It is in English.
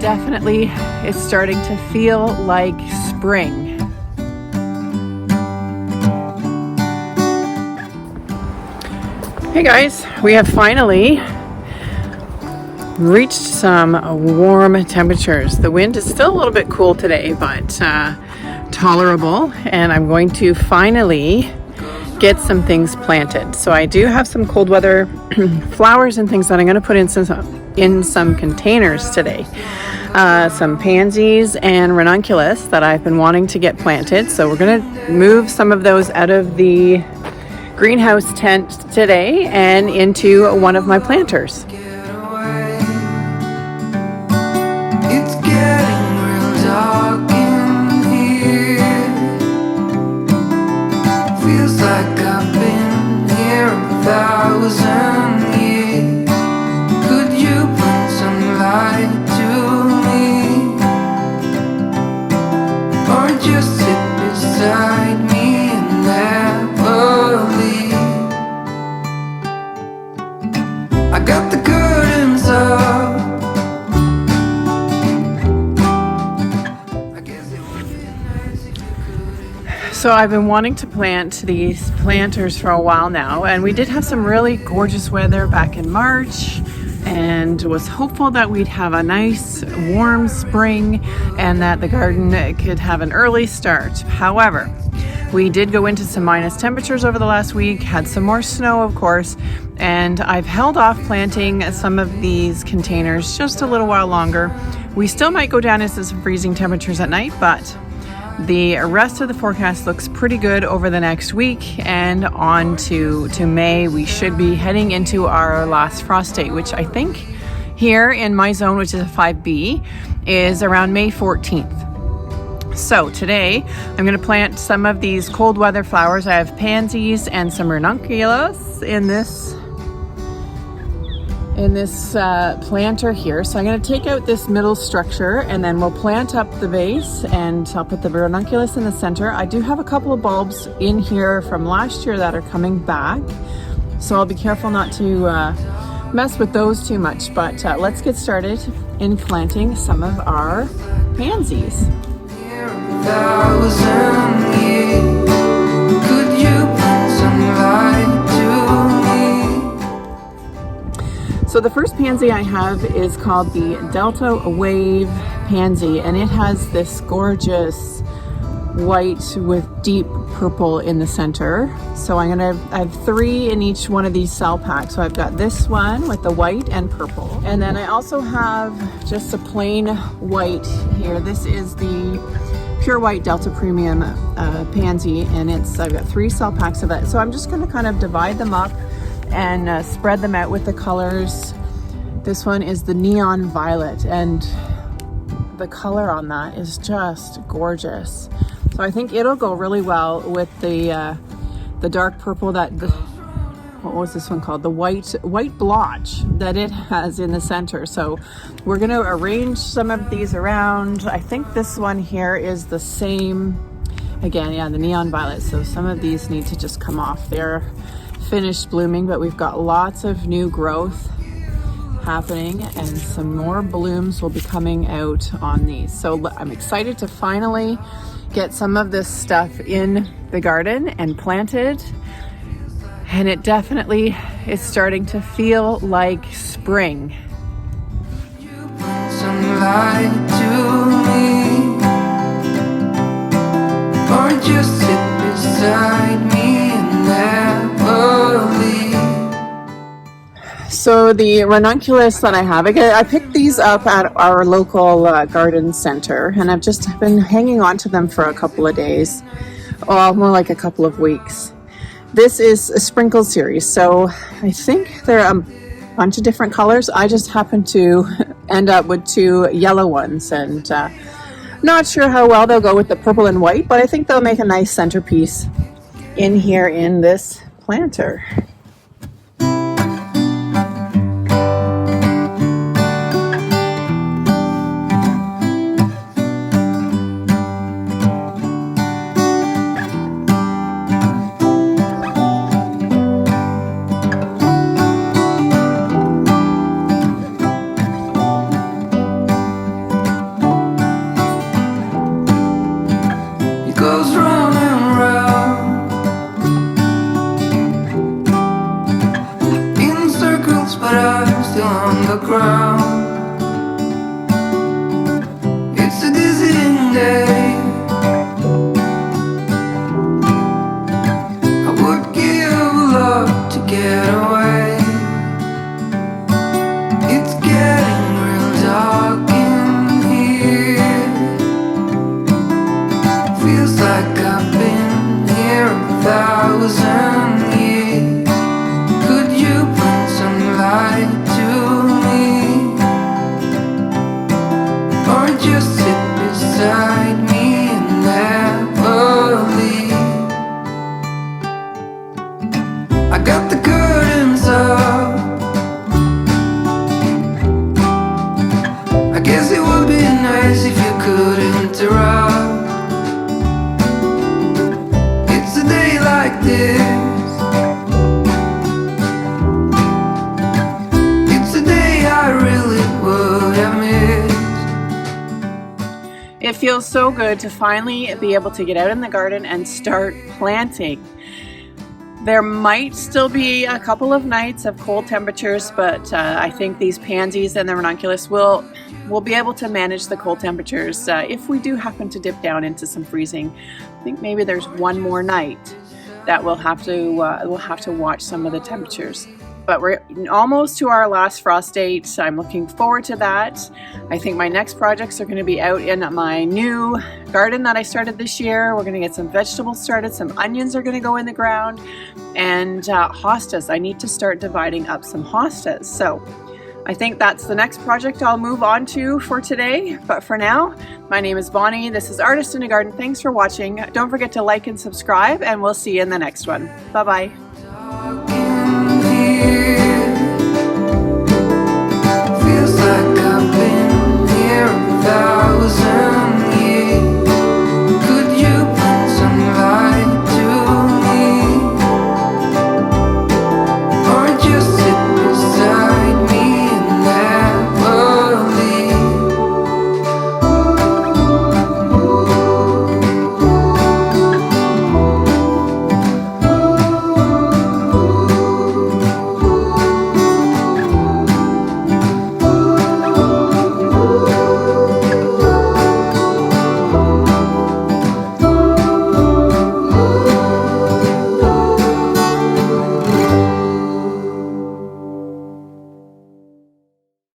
definitely is starting to feel like spring. Hey guys, we have finally reached some warm temperatures. The wind is still a little bit cool today, but tolerable, and I'm going to finally get some things planted. So I do have some cold weather flowers and things that I'm going to put in some containers today. Some pansies and ranunculus that I've been wanting to get planted. So we're going to move some of those out of the greenhouse tent today and into one of my planters. It's getting real dark in here. Feels like I've been here 1,000 years. Could you bring some light to me? Or just sit beside me and never leave? I got the curtains up. So I've been wanting to plant these planters for a while now, and we did have some really gorgeous weather back in March and was hopeful that we'd have a nice warm spring and that the garden could have an early start. However, we did go into some minus temperatures over the last week, had some more snow of course, and I've held off planting some of these containers just a little while longer. We still might go down into some freezing temperatures at night, but the rest of the forecast looks pretty good over the next week, and on to May. We should be heading into our last frost date, which I think here in my zone, which is a 5B, is around May 14th. So today I'm going to plant some of these cold weather flowers. I have pansies and some ranunculus in this planter here. So I'm going to take out this middle structure and then we'll plant up the base, and I'll put the ranunculus in the center. I do have a couple of bulbs in here from last year that are coming back, so I'll be careful not to mess with those too much, but let's get started in planting some of our pansies. Could you bring some light to me? So the first pansy I have is called the Delta Wave Pansy, and it has this gorgeous white with deep purple in the center. So I have 3 in each one of these cell packs. So I've got this one with the white and purple, and then I also have just a plain white here. This is the Pure White Delta Premium Pansy, and I've got 3 cell packs of it. So I'm just going to kind of divide them up and spread them out with the colors. This one is the neon violet, and the color on that is just gorgeous. So I think it'll go really well with the dark purple what was this one called? The white blotch that it has in the center. So we're going to arrange some of these around. I think this one here is the same. Again, yeah, the neon violet. So some of these need to just come off. They're finished blooming, but we've got lots of new growth happening, and some more blooms will be coming out on these. So I'm excited to finally get some of this stuff in the garden and planted, and it definitely is starting to feel like spring. You bring some light to me, or just sit beside me and never leave. So the ranunculus that I have, I picked these up at our local garden center, and I've just been hanging on to them for a couple of days, well, more like a couple of weeks. This is a sprinkle series, so I think there are a bunch of different colors. I just happened to end up with 2 yellow ones, and not sure how well they'll go with the purple and white, but I think they'll make a nice centerpiece in here in this planter. but I'm still on the ground. It's a dizzying day. I would give a lot to get away. It's getting real dark in here. Feels like I've been here 1,000 years. Could you bring some light to me? Or just sit beside me and never leave? I got the curtains up. I guess it would be nice if you could interrupt. It's a day like this. It's a day I really would have missed. It feels so good to finally be able to get out in the garden and start planting. There might still be a couple of nights of cold temperatures, but I think these pansies and the ranunculus will be able to manage the cold temperatures if we do happen to dip down into some freezing. I think maybe there's one more night that we'll have to watch some of the temperatures. But we're almost to our last frost date. I'm looking forward to that. I think my next projects are going to be out in my new garden that I started this year. We're going to get some vegetables started. Some onions are going to go in the ground. And hostas. I need to start dividing up some hostas. So I think that's the next project I'll move on to for today. But for now, my name is Bonnie. This is Artist in a Garden. Thanks for watching. Don't forget to like and subscribe, and we'll see you in the next one. Bye-bye.